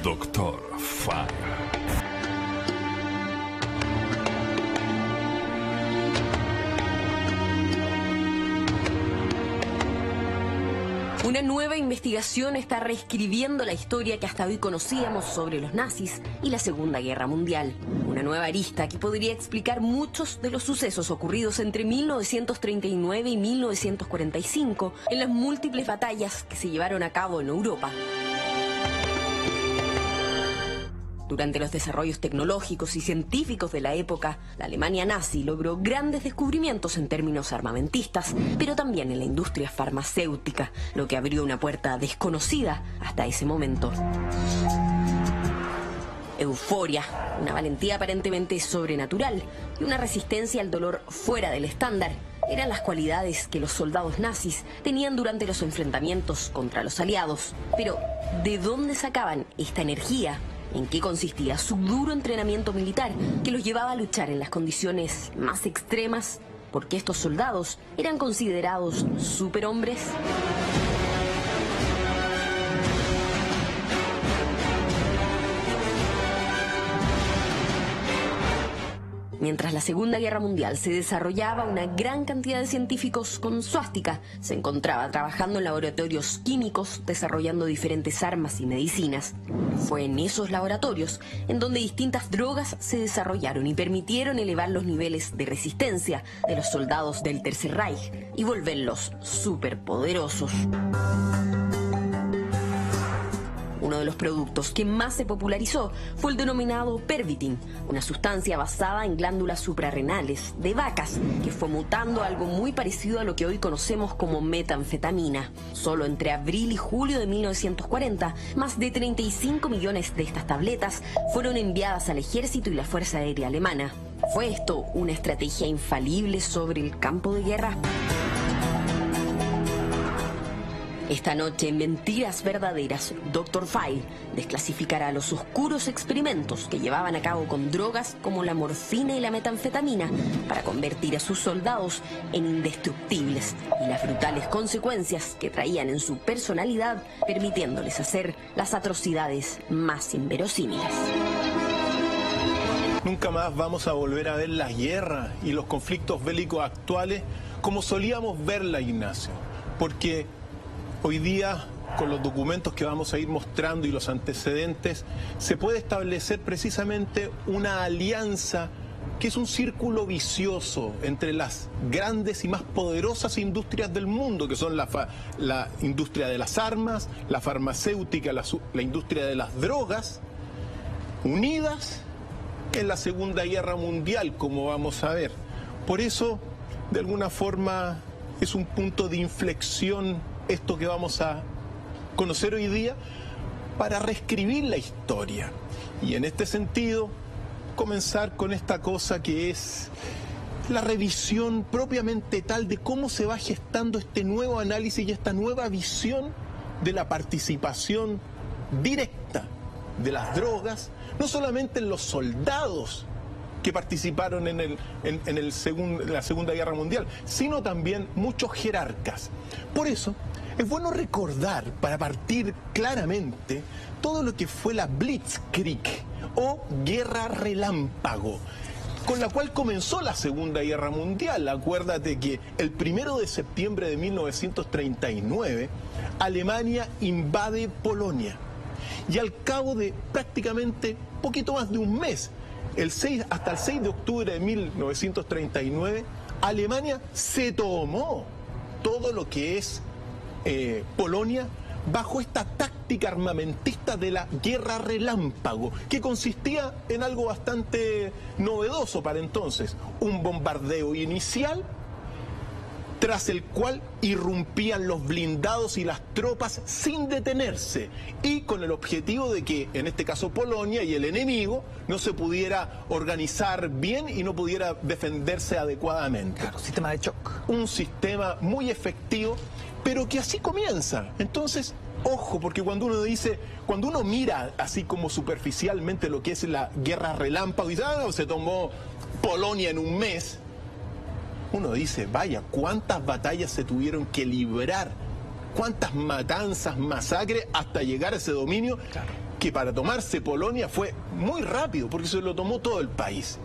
Dr. Fire. Una nueva investigación está reescribiendo la historia que hasta hoy conocíamos sobre los nazis y la Segunda Guerra Mundial. Una nueva arista que podría explicar muchos de los sucesos ocurridos entre 1939 y 1945 en las múltiples batallas que se llevaron a cabo en Europa. Durante los desarrollos tecnológicos y científicos de la época, la Alemania nazi logró grandes descubrimientos en términos armamentistas, pero también en la industria farmacéutica, lo que abrió una puerta desconocida hasta ese momento. Euforia, una valentía aparentemente sobrenatural y una resistencia al dolor fuera del estándar eran las cualidades que los soldados nazis tenían durante los enfrentamientos contra los aliados. Pero, ¿de dónde sacaban esta energía? ¿En qué consistía su duro entrenamiento militar que los llevaba a luchar en las condiciones más extremas? Porque estos soldados eran considerados superhombres. Mientras la Segunda Guerra Mundial se desarrollaba, una gran cantidad de científicos con suástica se encontraba trabajando en laboratorios químicos desarrollando diferentes armas y medicinas. Fue en esos laboratorios en donde distintas drogas se desarrollaron y permitieron elevar los niveles de resistencia de los soldados del Tercer Reich y volverlos superpoderosos. Uno de los productos que más se popularizó fue el denominado Pervitin, una sustancia basada en glándulas suprarrenales de vacas que fue mutando a algo muy parecido a lo que hoy conocemos como metanfetamina. Solo entre abril y julio de 1940, más de 35 millones de estas tabletas fueron enviadas al ejército y la Fuerza Aérea Alemana. ¿Fue esto una estrategia infalible sobre el campo de guerra? Esta noche, en Mentiras Verdaderas, Dr. File desclasificará los oscuros experimentos que llevaban a cabo con drogas como la morfina y la metanfetamina para convertir a sus soldados en indestructibles y las brutales consecuencias que traían en su personalidad, permitiéndoles hacer las atrocidades más inverosímiles. Nunca más vamos a volver a ver las guerras y los conflictos bélicos actuales como solíamos verla, Ignacio, porque hoy día, con los documentos que vamos a ir mostrando y los antecedentes, se puede establecer precisamente una alianza que es un círculo vicioso entre las grandes y más poderosas industrias del mundo, que son la industria de las armas, la farmacéutica, la industria de las drogas, unidas en la Segunda Guerra Mundial, como vamos a ver. Por eso, de alguna forma, es un punto de inflexión esto que vamos a conocer hoy día para reescribir la historia. Y en este sentido, comenzar con esta cosa que es la revisión propiamente tal de cómo se va gestando este nuevo análisis y esta nueva visión de la participación directa de las drogas, no solamente en los soldados que participaron en la Segunda Guerra Mundial, sino también muchos jerarcas. Por eso, es bueno recordar, para partir claramente, todo lo que fue la Blitzkrieg o Guerra Relámpago, con la cual comenzó la Segunda Guerra Mundial. Acuérdate que el 1 de septiembre de 1939, Alemania invade Polonia. Y al cabo de prácticamente poquito más de un mes, hasta el 6 de octubre de 1939, Alemania se tomó todo lo que es Polonia bajo esta táctica armamentista de la guerra relámpago, que consistía en algo bastante novedoso para entonces: un bombardeo inicial, tras el cual irrumpían los blindados y las tropas sin detenerse, y con el objetivo de que, en este caso Polonia y el enemigo, no se pudiera organizar bien y no pudiera defenderse adecuadamente. Claro, sistema de shock. Un sistema muy efectivo, pero que así comienza. Entonces, ojo, porque cuando uno mira así como superficialmente lo que es la guerra relámpago y dice, se tomó Polonia en un mes, uno dice, vaya, cuántas batallas se tuvieron que librar, cuántas matanzas, masacres, hasta llegar a ese dominio. Claro. que para tomarse Polonia fue muy rápido, porque se lo tomó todo el país.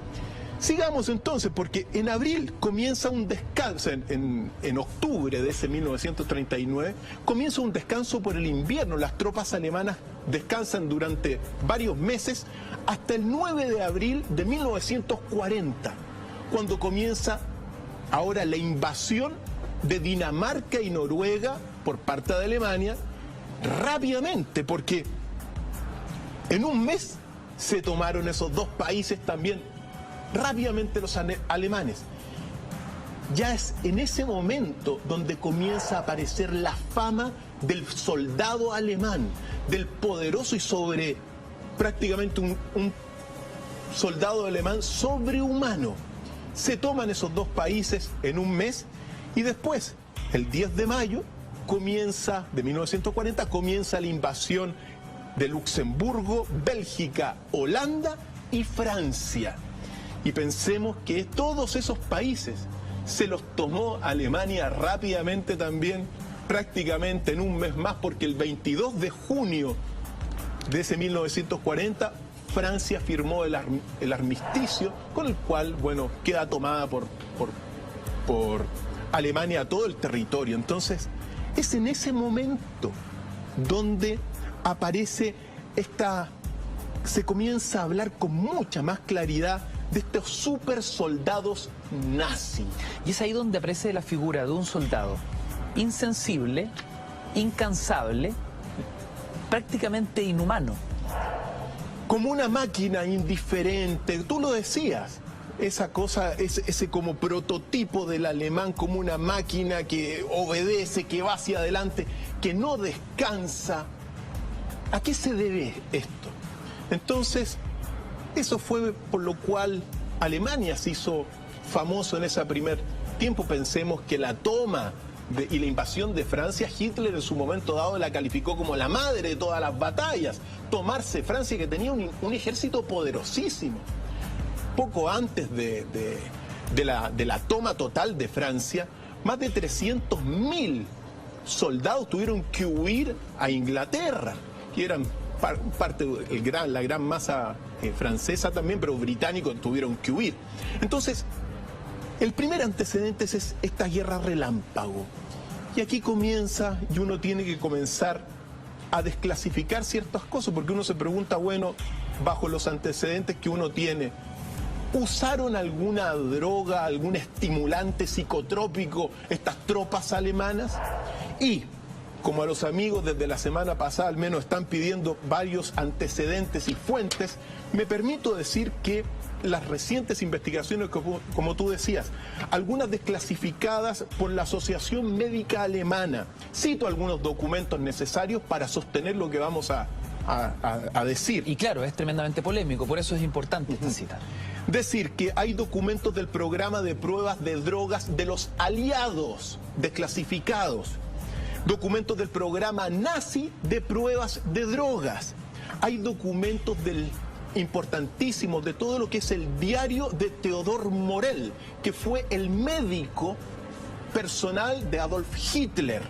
Sigamos entonces, porque en abril comienza un descanso, en octubre de ese 1939, comienza un descanso por el invierno. Las tropas alemanas descansan durante varios meses hasta el 9 de abril de 1940, cuando comienza ahora la invasión de Dinamarca y Noruega por parte de Alemania, rápidamente, porque en un mes se tomaron esos dos países también rápidamente los alemanes. Ya es en ese momento donde comienza a aparecer la fama del soldado alemán, del poderoso y prácticamente un soldado alemán sobrehumano. Se toman esos dos países en un mes y después, el 10 de mayo de 1940, comienza la invasión de Luxemburgo, Bélgica, Holanda y Francia. Y pensemos que todos esos países se los tomó Alemania rápidamente también, prácticamente en un mes más, porque el 22 de junio de ese 1940 Francia firmó el armisticio, con el cual, bueno, queda tomada por Alemania todo el territorio. Entonces, es en ese momento donde aparece se comienza a hablar con mucha más claridad de estos super soldados nazis. Y es ahí donde aparece la figura de un soldado insensible, incansable, prácticamente inhumano. Como una máquina indiferente, tú lo decías, esa cosa, ese como prototipo del alemán, como una máquina que obedece, que va hacia adelante, que no descansa. ¿A qué se debe esto? Entonces, eso fue por lo cual Alemania se hizo famoso en ese primer tiempo. Pensemos que la toma y la invasión de Francia, Hitler en su momento dado la calificó como la madre de todas las batallas. Tomarse Francia, que tenía un ejército poderosísimo. Poco antes de la toma total de Francia, más de 300.000 soldados tuvieron que huir a Inglaterra, que eran parte de la gran masa francesa también, pero británicos tuvieron que huir. Entonces, el primer antecedente es esta guerra relámpago. Y aquí comienza, y uno tiene que comenzar a desclasificar ciertas cosas, porque uno se pregunta, bueno, bajo los antecedentes que uno tiene, ¿usaron alguna droga, algún estimulante psicotrópico estas tropas alemanas? Y como a los amigos desde la semana pasada al menos están pidiendo varios antecedentes y fuentes, me permito decir que las recientes investigaciones, como tú decías, algunas desclasificadas por la Asociación Médica Alemana, cito algunos documentos necesarios para sostener lo que vamos a decir. Y claro, es tremendamente polémico, por eso es importante esta cita. Decir que hay documentos del programa de pruebas de drogas de los aliados desclasificados, documentos del programa nazi de pruebas de drogas, hay documentos importantísimos de todo lo que es el diario de Theodor Morell, que fue el médico personal de Adolf Hitler.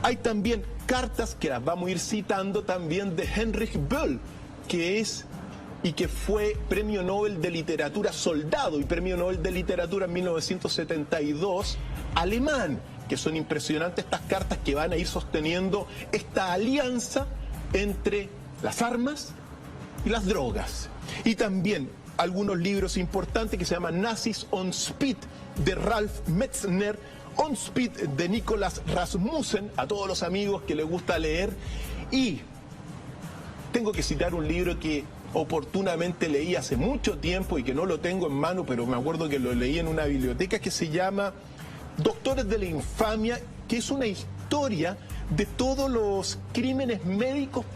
Hay también cartas que las vamos a ir citando también de Heinrich Böll, que fue Premio Nobel de Literatura soldado y Premio Nobel de Literatura en 1972 alemán, que son impresionantes estas cartas que van a ir sosteniendo esta alianza entre las armas y las drogas. Y también algunos libros importantes que se llaman Nazis on Speed de Ralf Metzner, On Speed de Nicolas Rasmussen, a todos los amigos que les gusta leer. Y tengo que citar un libro que oportunamente leí hace mucho tiempo y que no lo tengo en mano, pero me acuerdo que lo leí en una biblioteca, que se llama Doctores de la Infamia, que es una historia de todos los crímenes médicos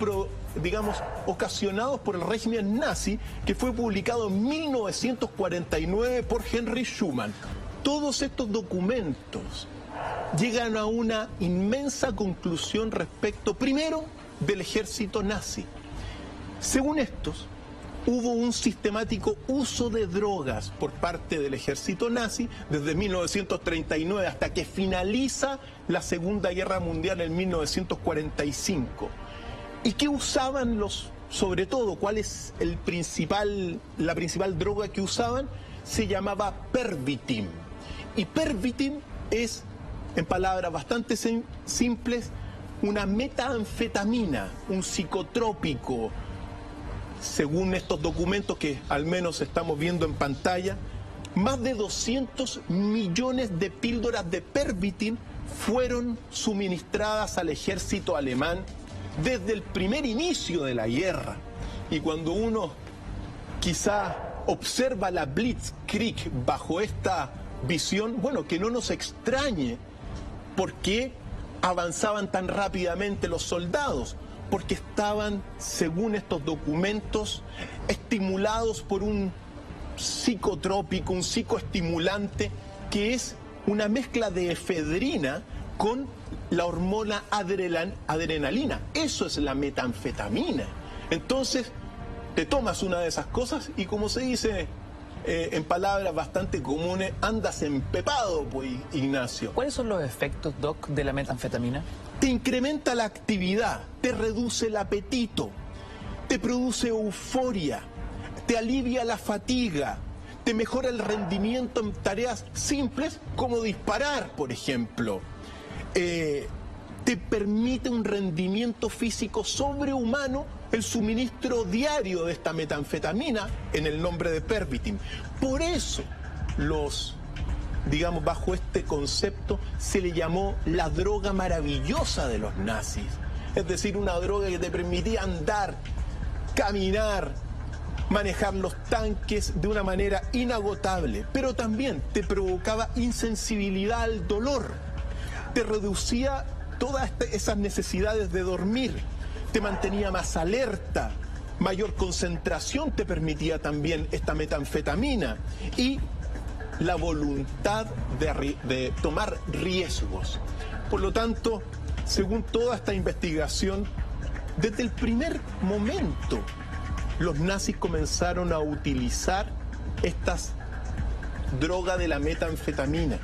ocasionados por el régimen nazi, que fue publicado en 1949 por Henry Schumann. Todos estos documentos llegan a una inmensa conclusión respecto, primero, del ejército nazi. Según estos, hubo un sistemático uso de drogas por parte del ejército nazi desde 1939 hasta que finaliza la Segunda Guerra Mundial en 1945. ¿Y qué usaban sobre todo, cuál es la principal droga que usaban? Se llamaba Pervitin. Y Pervitin es, en palabras bastante simples, una metanfetamina, un psicotrópico. Según estos documentos que al menos estamos viendo en pantalla, más de 200 millones de píldoras de Pervitin fueron suministradas al ejército alemán desde el primer inicio de la guerra. Y cuando uno quizá observa la Blitzkrieg bajo esta visión, bueno, que no nos extrañe por qué avanzaban tan rápidamente los soldados, porque estaban, según estos documentos, estimulados por un psicotrópico, un psicoestimulante, que es una mezcla de efedrina con la hormona adrenalina. Eso es la metanfetamina. Entonces, te tomas una de esas cosas y, como se dice en palabras bastante comunes, andas empepado, pues, Ignacio. ¿Cuáles son los efectos, Doc, de la metanfetamina? Te incrementa la actividad, te reduce el apetito, te produce euforia, te alivia la fatiga, te mejora el rendimiento en tareas simples como disparar, por ejemplo. Te permite un rendimiento físico sobrehumano el suministro diario de esta metanfetamina en el nombre de Pervitin. Por eso digamos, bajo este concepto se le llamó la droga maravillosa de los nazis. Es decir, una droga que te permitía andar, caminar, manejar los tanques de una manera inagotable, pero también te provocaba insensibilidad al dolor, te reducía todas esas necesidades de dormir, te mantenía más alerta, mayor concentración te permitía también esta metanfetamina y la voluntad de tomar riesgos. Por lo tanto, según toda esta investigación, desde el primer momento los nazis comenzaron a utilizar estas drogas de la metanfetamina.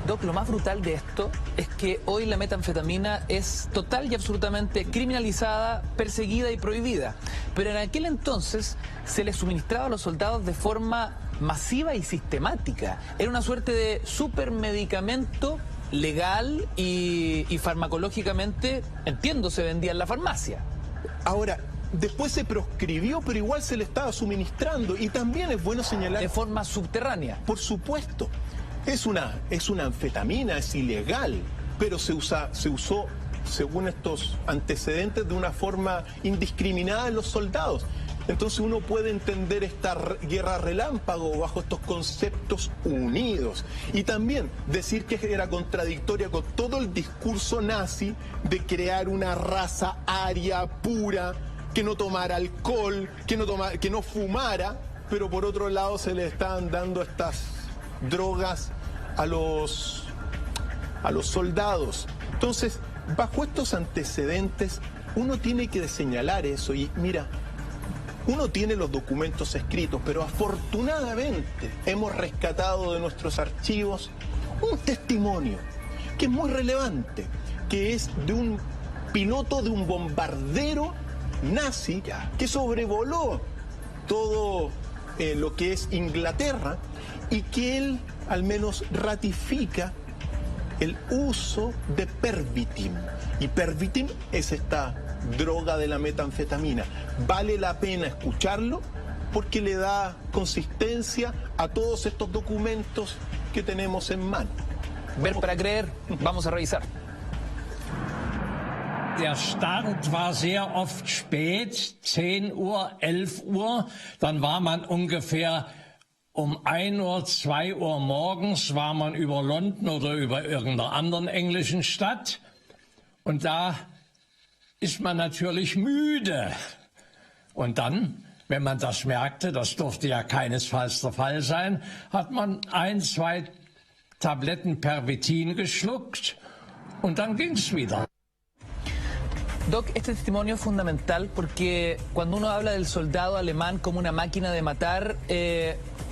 Doc, lo más brutal de esto es que hoy la metanfetamina es total y absolutamente criminalizada, perseguida y prohibida. Pero en aquel entonces se les suministraba a los soldados de forma masiva y sistemática. Era una suerte de supermedicamento legal y farmacológicamente, entiendo, se vendía en la farmacia. Ahora, después se proscribió, pero igual se le estaba suministrando. Y también es bueno señalar... De forma subterránea. Por supuesto. Es una anfetamina, es ilegal, pero se usó, según estos antecedentes, de una forma indiscriminada en los soldados. Entonces uno puede entender esta guerra relámpago bajo estos conceptos unidos. Y también decir que era contradictoria con todo el discurso nazi de crear una raza aria, pura, que no tomara alcohol, que no fumara, pero por otro lado se le estaban dando estas drogas a los soldados. Entonces, bajo estos antecedentes, uno tiene que señalar eso. Y mira, uno tiene los documentos escritos, pero afortunadamente hemos rescatado de nuestros archivos un testimonio que es muy relevante, que es de un piloto de un bombardero nazi que sobrevoló todo lo que es Inglaterra y que él al menos ratifica el uso de Pervitin. Y Pervitin es esta droga de la metanfetamina. Vale la pena escucharlo porque le da consistencia a todos estos documentos que tenemos en mano. Ver para creer, vamos a revisar. Der Start war sehr oft spät, 10 Uhr, 11 Uhr. Dann war man ungefähr um 1 Uhr, 2 Uhr morgens war man über London oder über irgendeiner anderen englischen Stadt. Und da ist man natürlich müde. Und dann, wenn man das merkte, das durfte ja keinesfalls der Fall sein, hat man 1, 2 Tabletten Pervitin geschluckt und dann ging's wieder. Doc, este testimonio es fundamental porque cuando uno habla del soldado alemán como una máquina de matar,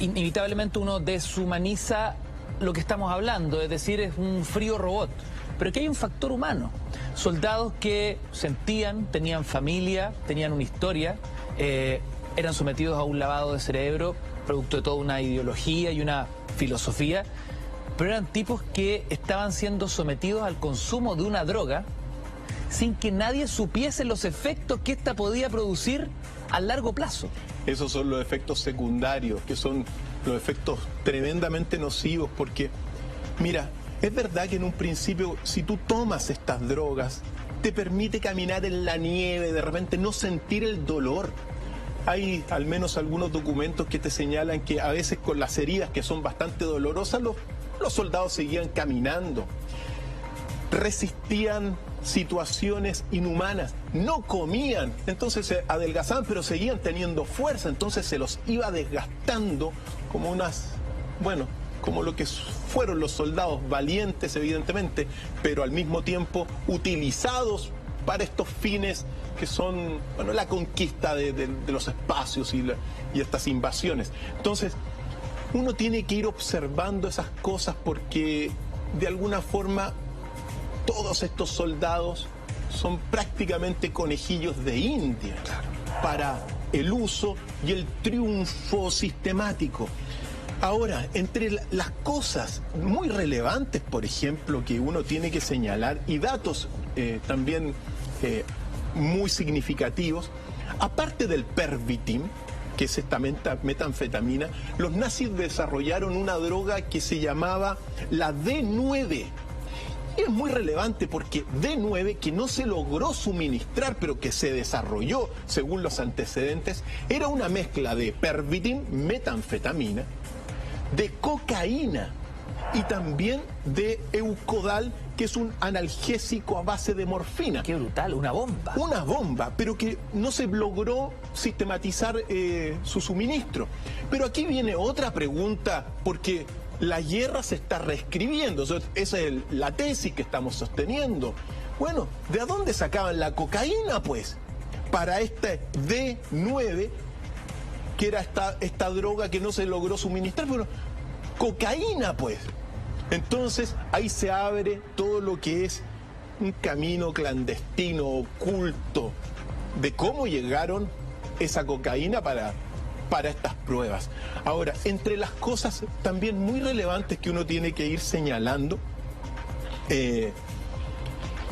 inevitablemente uno deshumaniza lo que estamos hablando, es decir, es un frío robot. pero que hay un factor humano. Soldados que sentían, tenían familia, tenían una historia, eran sometidos a un lavado de cerebro, producto de toda una ideología y una filosofía, pero eran tipos que estaban siendo sometidos al consumo de una droga sin que nadie supiese los efectos que ésta podía producir a largo plazo. Esos son los efectos secundarios, que son los efectos tremendamente nocivos, porque, mira, es verdad que en un principio, si tú tomas estas drogas, te permite caminar en la nieve, de repente no sentir el dolor. Hay al menos algunos documentos que te señalan que a veces con las heridas que son bastante dolorosas, los soldados seguían caminando. Resistían situaciones inhumanas, no comían, entonces se adelgazaban, pero seguían teniendo fuerza, entonces se los iba desgastando como como lo que fueron los soldados valientes, evidentemente, pero al mismo tiempo utilizados para estos fines que son, la conquista de los espacios y estas invasiones. Entonces, uno tiene que ir observando esas cosas porque, de alguna forma, todos estos soldados son prácticamente conejillos de India para el uso y el triunfo sistemático. Ahora, entre las cosas muy relevantes, por ejemplo, que uno tiene que señalar, y datos también muy significativos, aparte del Pervitin, que es esta metanfetamina, los nazis desarrollaron una droga que se llamaba la D9. Y es muy relevante porque D9, que no se logró suministrar, pero que se desarrolló según los antecedentes, era una mezcla de Pervitin, metanfetamina, de cocaína y también de Eukodal, que es un analgésico a base de morfina. ¡Qué brutal! Una bomba. Una bomba, pero que no se logró sistematizar su suministro. Pero aquí viene otra pregunta, porque la guerra se está reescribiendo, esa es la tesis que estamos sosteniendo. Bueno, ¿de dónde sacaban la cocaína, pues? Para este D9, que era esta droga que no se logró suministrar. Bueno, cocaína, pues. Entonces, ahí se abre todo lo que es un camino clandestino, oculto, de cómo llegaron esa cocaína para estas pruebas. Ahora, entre las cosas también muy relevantes que uno tiene que ir señalando,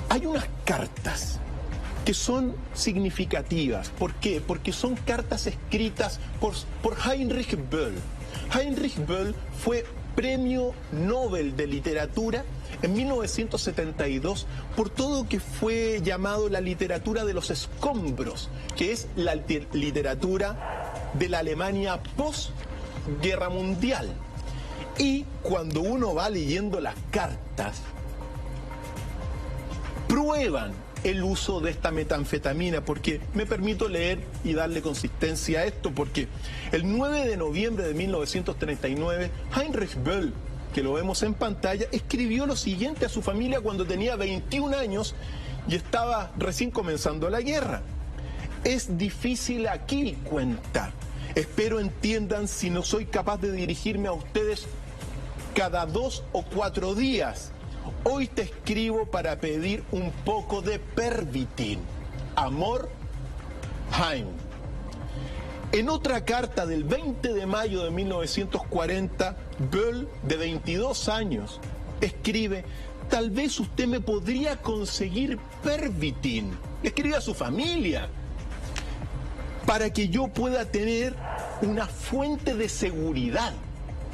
hay unas cartas que son significativas. ¿Por qué? Porque son cartas escritas por Heinrich Böll. Heinrich Böll fue Premio Nobel de Literatura en 1972 por todo lo que fue llamado la literatura de los escombros, que es la literatura de la Alemania post-guerra mundial. Y cuando uno va leyendo las cartas, prueban el uso de esta metanfetamina, porque me permito leer y darle consistencia a esto, porque el 9 de noviembre de 1939, Heinrich Böll, que lo vemos en pantalla, escribió lo siguiente a su familia cuando tenía 21 años y estaba recién comenzando la guerra. Es difícil aquí, cuenta. Espero entiendan si no soy capaz de dirigirme a ustedes cada 2 o 4 días. Hoy te escribo para pedir un poco de Pervitin. Amor, Hein. En otra carta del 20 de mayo de 1940, Böll, de 22 años, escribe: tal vez usted me podría conseguir Pervitin. Escribe a su familia, para que yo pueda tener una fuente de seguridad.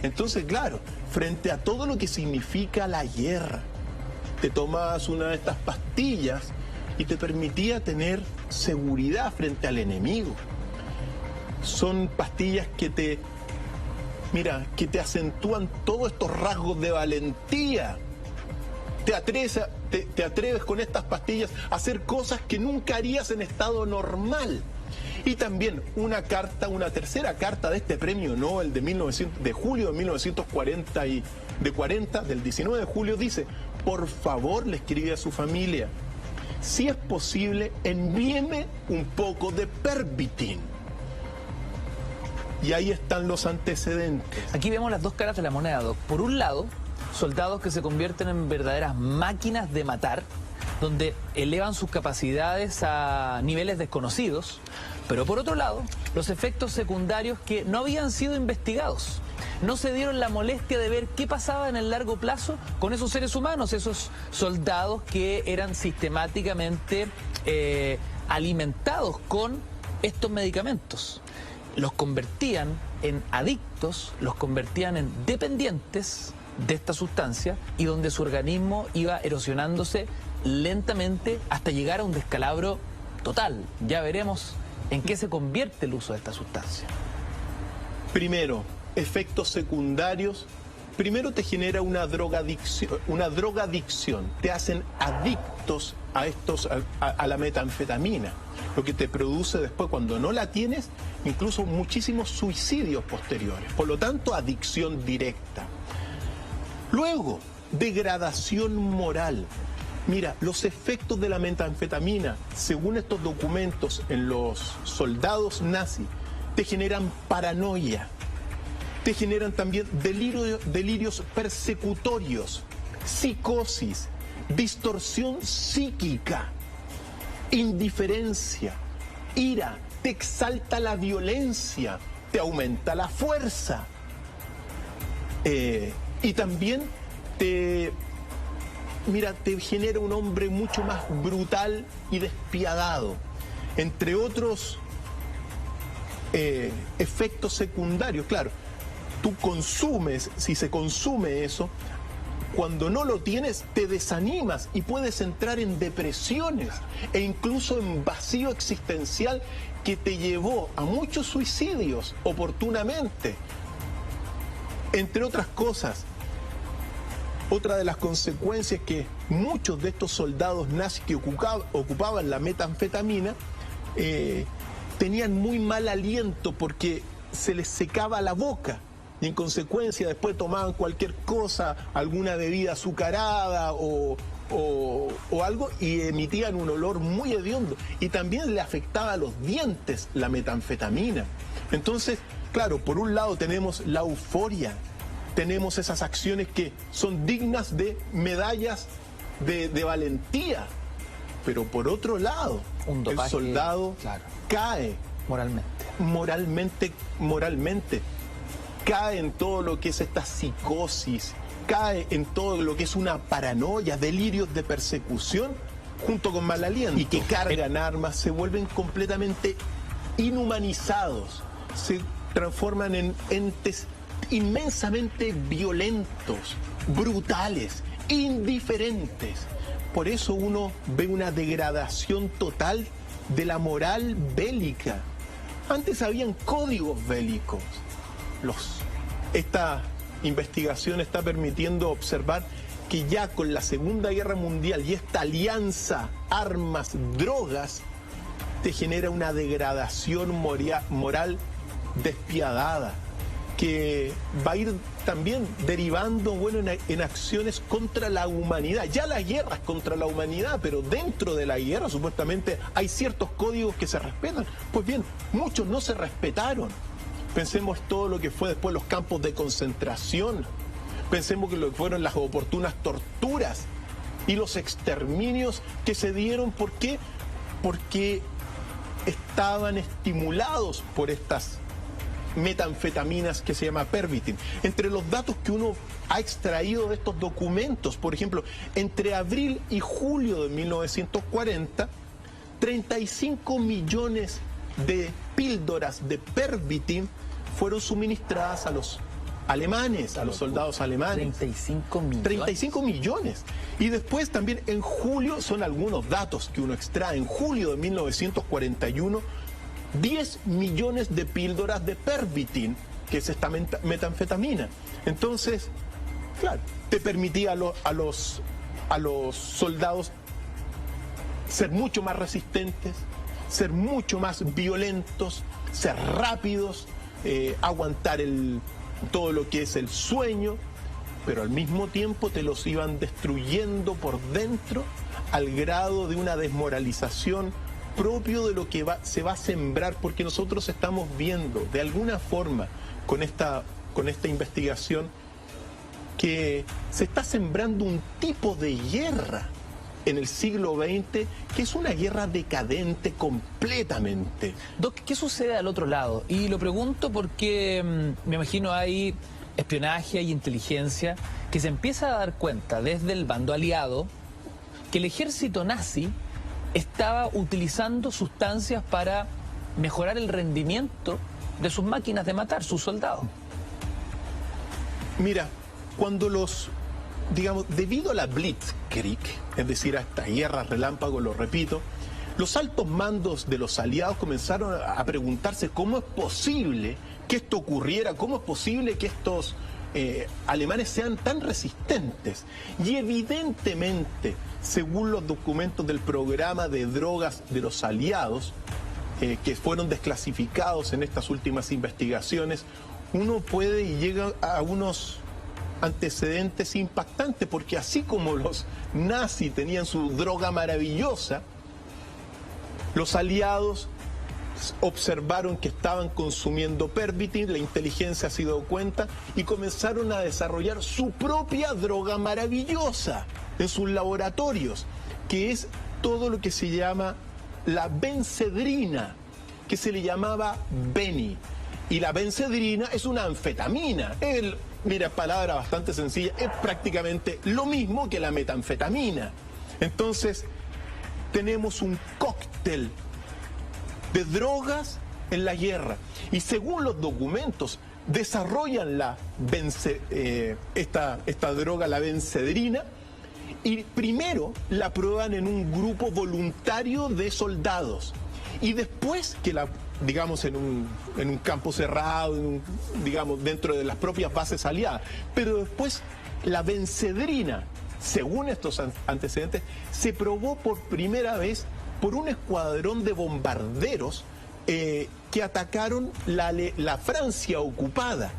Entonces, claro, frente a todo lo que significa la guerra, te tomabas una de estas pastillas y te permitía tener seguridad frente al enemigo. Son pastillas que te acentúan todos estos rasgos de valentía. Te atreves con estas pastillas a hacer cosas que nunca harías en estado normal. Y también una tercera carta de este premio Nobel de julio de 1940 del 19 de julio, dice: por favor, le escribe a su familia, si es posible, envíeme un poco de Pervitin. Y ahí están los antecedentes. Aquí vemos las dos caras de la moneda, Doc. Por un lado, soldados que se convierten en verdaderas máquinas de matar, donde elevan sus capacidades a niveles desconocidos, pero por otro lado, los efectos secundarios que no habían sido investigados. No se dieron la molestia de ver qué pasaba en el largo plazo con esos seres humanos, esos soldados que eran sistemáticamente alimentados con estos medicamentos. Los convertían en adictos, los convertían en dependientes de esta sustancia y donde su organismo iba erosionándose lentamente hasta llegar a un descalabro total. Ya veremos en qué se convierte el uso de esta sustancia. Primero, efectos secundarios. Primero te genera una drogadicción, te hacen adictos a la metanfetamina, lo que te produce después, cuando no la tienes, incluso muchísimos suicidios posteriores. Por lo tanto, adicción directa. Luego, degradación moral. Mira, los efectos de la metanfetamina, según estos documentos en los soldados nazis, te generan paranoia, te generan también delirios persecutorios, psicosis, distorsión psíquica, indiferencia, ira, te exalta la violencia, te aumenta la fuerza, y también te genera un hombre mucho más brutal y despiadado, entre otros efectos secundarios. Claro, tú consumes, si se consume eso, cuando no lo tienes te desanimas y puedes entrar en depresiones e incluso en vacío existencial que te llevó a muchos suicidios oportunamente. Entre otras cosas, otra de las consecuencias es que muchos de estos soldados nazis que ocupaban la metanfetamina tenían muy mal aliento porque se les secaba la boca y en consecuencia después tomaban cualquier cosa, alguna bebida azucarada o algo, y emitían un olor muy hediondo y también le afectaba a los dientes la metanfetamina. Entonces, claro, por un lado tenemos la euforia, tenemos esas acciones que son dignas de medallas de valentía, pero por otro lado, el soldado cae moralmente, cae en todo lo que es esta psicosis, cae en todo lo que es una paranoia, delirios de persecución, junto con mal aliento, y que cargan armas, se vuelven completamente inhumanizados, se transforman en entes inmensamente violentos, brutales, indiferentes. Por eso uno ve una degradación total de la moral bélica. Antes habían códigos bélicos. Esta investigación está permitiendo observar que ya con la Segunda Guerra Mundial y esta alianza armas-drogas te genera una degradación moral despiadada, que va a ir también derivando en acciones contra la humanidad. Ya la guerra es contra la humanidad, pero dentro de la guerra supuestamente hay ciertos códigos que se respetan. Pues bien, muchos no se respetaron. Pensemos todo lo que fue después los campos de concentración, pensemos que lo que fueron las oportunas torturas y los exterminios que se dieron. ¿Por qué? Porque estaban estimulados por estas metanfetaminas que se llama Pervitin. Entre los datos que uno ha extraído de estos documentos, por ejemplo, entre abril y julio de 1940, 35 millones de píldoras de Pervitin fueron suministradas a los alemanes, a los soldados alemanes. 35 millones. 35 millones. Y después también en julio, son algunos datos que uno extrae, en julio de 1941, 10 millones de píldoras de Pervitin, que es esta metanfetamina. Entonces, claro, te permitía a los soldados ser mucho más resistentes, ser mucho más violentos, ser rápidos, aguantar todo lo que es el sueño, pero al mismo tiempo te los iban destruyendo por dentro al grado de una desmoralización propio de lo que se va a sembrar, porque nosotros estamos viendo de alguna forma con esta investigación que se está sembrando un tipo de guerra en el siglo XX que es una guerra decadente completamente. Doc, ¿qué sucede al otro lado? Y lo pregunto porque me imagino hay espionaje y inteligencia que se empieza a dar cuenta desde el bando aliado que el ejército nazi estaba utilizando sustancias para mejorar el rendimiento de sus máquinas de matar, sus soldados. Mira, cuando debido a la Blitzkrieg, es decir, a esta guerra relámpago, lo repito, los altos mandos de los aliados comenzaron a preguntarse cómo es posible que esto ocurriera, cómo es posible que estos alemanes sean tan resistentes. Y evidentemente, según los documentos del programa de drogas de los aliados, que fueron desclasificados en estas últimas investigaciones, uno puede y llega a unos antecedentes impactantes, porque así como los nazis tenían su droga maravillosa, los aliados observaron que estaban consumiendo Pervitin, la inteligencia se dio cuenta y comenzaron a desarrollar su propia droga maravillosa en sus laboratorios, que es todo lo que se llama la benzedrina, que se le llamaba Beni. Y la benzedrina es una anfetamina. Mira, palabra bastante sencilla, es prácticamente lo mismo que la metanfetamina. Entonces, tenemos un cóctel de drogas en la guerra. Y según los documentos, desarrollan esta droga, la benzedrina, y primero la prueban en un grupo voluntario de soldados. Y después que digamos, en un campo cerrado, digamos, dentro de las propias bases aliadas. Pero después la benzedrina, según estos antecedentes, se probó por primera vez por un escuadrón de bombarderos que atacaron la Francia ocupada.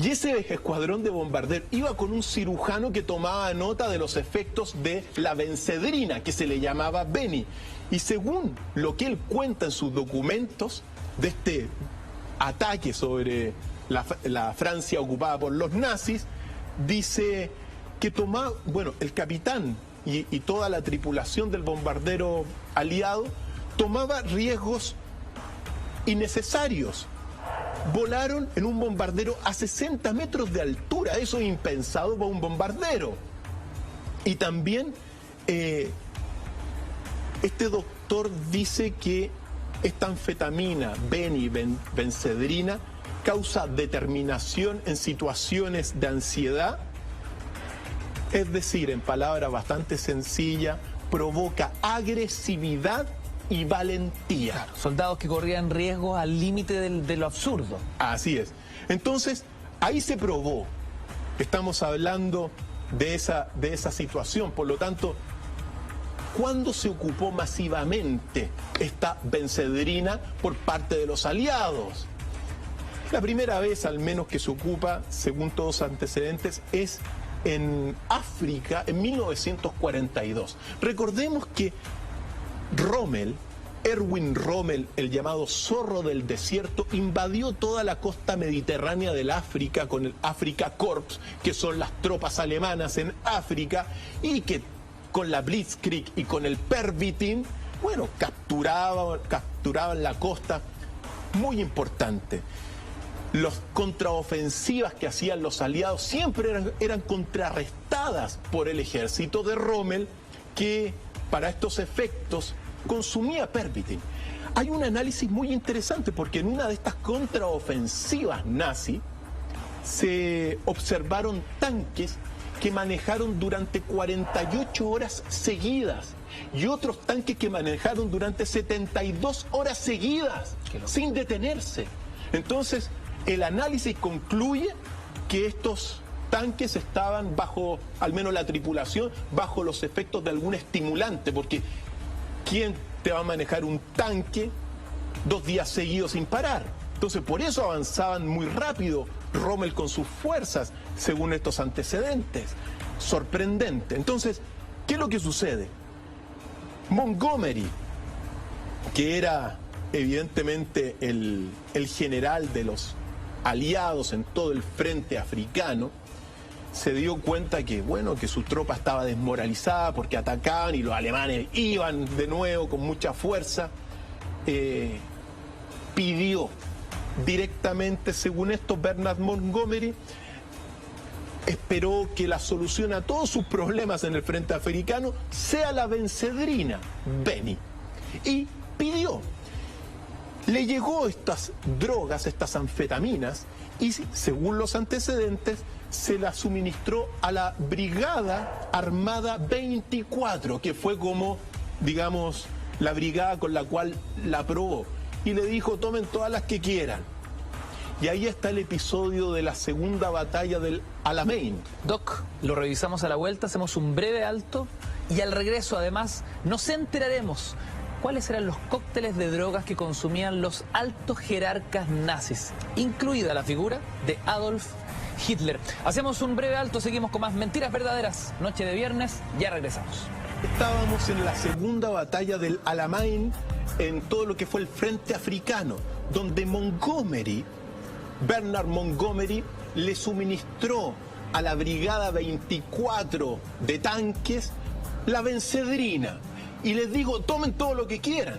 Y ese escuadrón de bombarderos iba con un cirujano que tomaba nota de los efectos de la benzedrina, que se le llamaba Beni. Y según lo que él cuenta en sus documentos de este ataque sobre la Francia ocupada por los nazis, dice que el capitán y toda la tripulación del bombardero aliado tomaba riesgos innecesarios. Volaron en un bombardero a 60 metros de altura, eso es impensado para un bombardero. Y también este doctor dice que esta anfetamina, benzedrina, causa determinación en situaciones de ansiedad, es decir, en palabras bastante sencillas, provoca agresividad y valentía. Claro, soldados que corrían riesgos al límite de lo absurdo. Así es. Entonces, ahí se probó. Estamos hablando de esa situación. Por lo tanto, ¿cuándo se ocupó masivamente esta benzedrina por parte de los aliados? La primera vez, al menos, que se ocupa, según todos los antecedentes, es en África en 1942. Recordemos que Erwin Rommel, el llamado zorro del desierto, invadió toda la costa mediterránea del África con el Afrika Korps, que son las tropas alemanas en África, y que con la Blitzkrieg y con el Pervitin, capturaban la costa. Muy importante. Las contraofensivas que hacían los aliados siempre eran contrarrestadas por el ejército de Rommel, que para estos efectos consumía Pervitin. Hay un análisis muy interesante porque en una de estas contraofensivas nazi se observaron tanques que manejaron durante 48 horas seguidas y otros tanques que manejaron durante 72 horas seguidas sin detenerse. Entonces, el análisis concluye que estos tanques estaban bajo, al menos la tripulación, bajo los efectos de algún estimulante, porque ¿quién te va a manejar un tanque 2 días seguidos sin parar? Entonces, por eso avanzaban muy rápido Rommel con sus fuerzas, según estos antecedentes. Sorprendente. Entonces, ¿qué es lo que sucede? Montgomery, que era evidentemente el general de los aliados en todo el frente africano, se dio cuenta que, bueno, que su tropa estaba desmoralizada porque atacaban y los alemanes iban de nuevo con mucha fuerza, pidió directamente, según esto, Bernard Montgomery esperó que la solución a todos sus problemas en el frente africano sea la bencedrina, Beni, y pidió. Le llegó estas drogas, estas anfetaminas, y según los antecedentes, se las suministró a la Brigada Armada 24, que fue como, digamos, la brigada con la cual la aprobó. Y le dijo, tomen todas las que quieran. Y ahí está el episodio de la segunda batalla del Alamein. Doc, lo revisamos a la vuelta, hacemos un breve alto y al regreso además nos enteraremos cuáles eran los cócteles de drogas que consumían los altos jerarcas nazis, incluida la figura de Adolf Hitler. Hacemos un breve alto, seguimos con más Mentiras Verdaderas. Noche de viernes, ya regresamos. Estábamos en la segunda batalla del Alamein, en todo lo que fue el frente africano, donde Bernard Montgomery, le suministró a la Brigada 24 de tanques la bencedrina. Y les digo, tomen todo lo que quieran.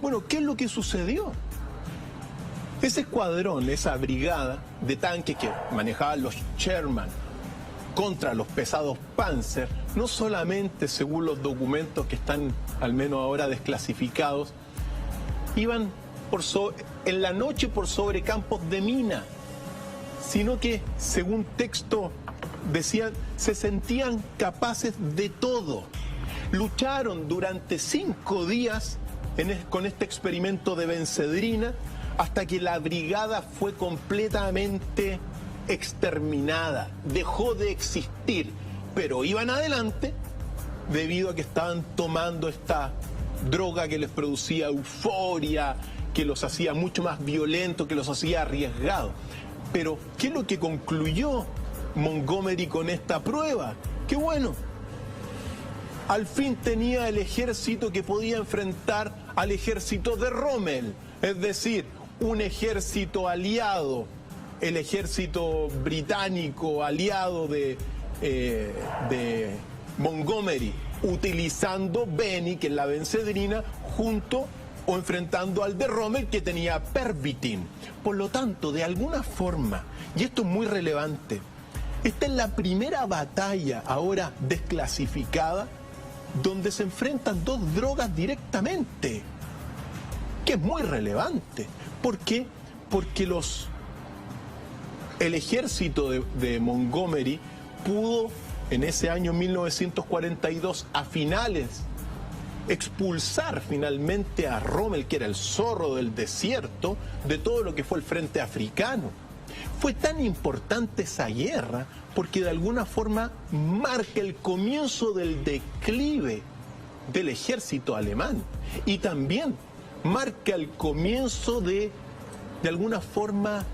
Bueno, ¿qué es lo que sucedió? Ese escuadrón, esa brigada de tanques que manejaban los Sherman contra los pesados Panzer, no solamente según los documentos que están al menos ahora desclasificados, iban en la noche por sobre campos de mina, sino que, según texto decían, se sentían capaces de todo. Lucharon durante 5 días con este experimento de bencedrina hasta que la brigada fue completamente exterminada, dejó de existir, pero iban adelante debido a que estaban tomando esta droga que les producía euforia, que los hacía mucho más violentos, que los hacía arriesgados. Pero, ¿qué es lo que concluyó Montgomery con esta prueba? Que bueno, al fin tenía el ejército que podía enfrentar al ejército de Rommel, es decir, un ejército aliado, el ejército británico aliado de Montgomery, utilizando Beni, que es la bencedrina, junto o enfrentando al de Rommel, que tenía Pervitin. Por lo tanto, de alguna forma, y esto es muy relevante, esta es la primera batalla ahora desclasificada donde se enfrentan dos drogas directamente, que es muy relevante. ¿Por qué? Porque el ejército de Montgomery pudo, en ese año 1942, a finales, expulsar finalmente a Rommel, que era el zorro del desierto, de todo lo que fue el frente africano. Fue tan importante esa guerra porque de alguna forma marca el comienzo del declive del ejército alemán y también marca el comienzo de alguna forma,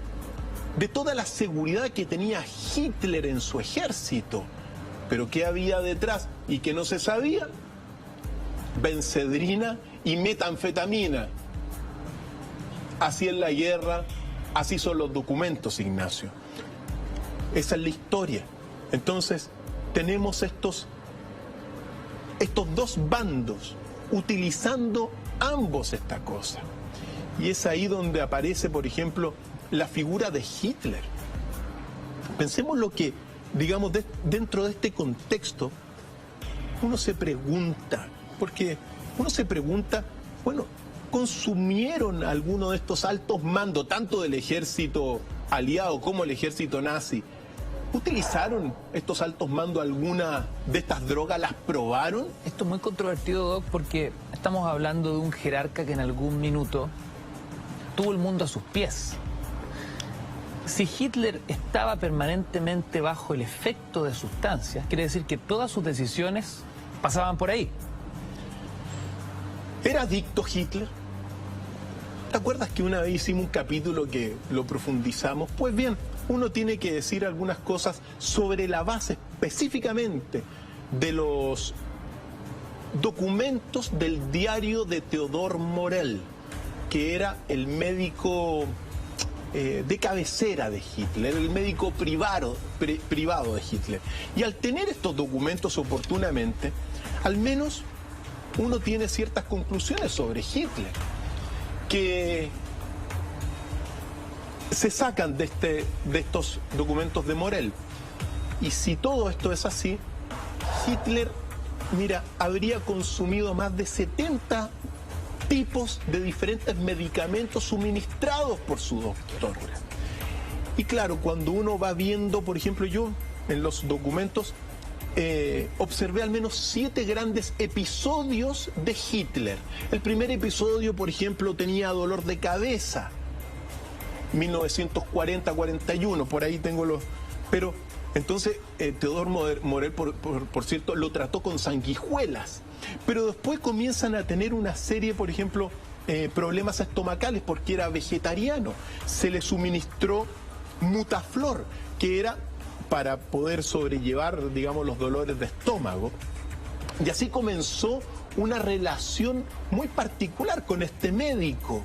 de toda la seguridad que tenía Hitler en su ejército. Pero ¿qué había detrás y que no se sabía? Bencedrina y metanfetamina. Así es la guerra, así son los documentos, Ignacio. Esa es la historia. Entonces, tenemos estos dos bandos utilizando ambos esta cosa. Y es ahí donde aparece, por ejemplo, la figura de Hitler. Pensemos lo que, digamos, dentro de este contexto, uno se pregunta, bueno, ¿consumieron alguno de estos altos mandos, tanto del ejército aliado como el ejército nazi? ¿Utilizaron estos altos mandos alguna de estas drogas? ¿Las probaron? Esto es muy controvertido, Doc, porque estamos hablando de un jerarca que en algún minuto tuvo el mundo a sus pies. Si Hitler estaba permanentemente bajo el efecto de sustancias, quiere decir que todas sus decisiones pasaban por ahí. ¿Era adicto Hitler? ¿Te acuerdas que una vez hicimos un capítulo que lo profundizamos? Pues bien, uno tiene que decir algunas cosas sobre la base específicamente de los documentos del diario de Theodor Morell, que era el médico de cabecera de Hitler, el médico privado de Hitler. Y al tener estos documentos oportunamente, al menos uno tiene ciertas conclusiones sobre Hitler, que se sacan de estos documentos de Morell. Y si todo esto es así, Hitler, mira, habría consumido más de 70 tipos de diferentes medicamentos suministrados por su doctor. Y claro, cuando uno va viendo, por ejemplo, yo en los documentos observé al menos 7 grandes episodios de Hitler. El primer episodio, por ejemplo, tenía dolor de cabeza, 1940-41, por ahí tengo los... Pero entonces Teodor Morell, por cierto, lo trató con sanguijuelas. Pero después comienzan a tener una serie, por ejemplo, problemas estomacales porque era vegetariano. Se le suministró Mutaflor, que era para poder sobrellevar, digamos, los dolores de estómago. Y así comenzó una relación muy particular con este médico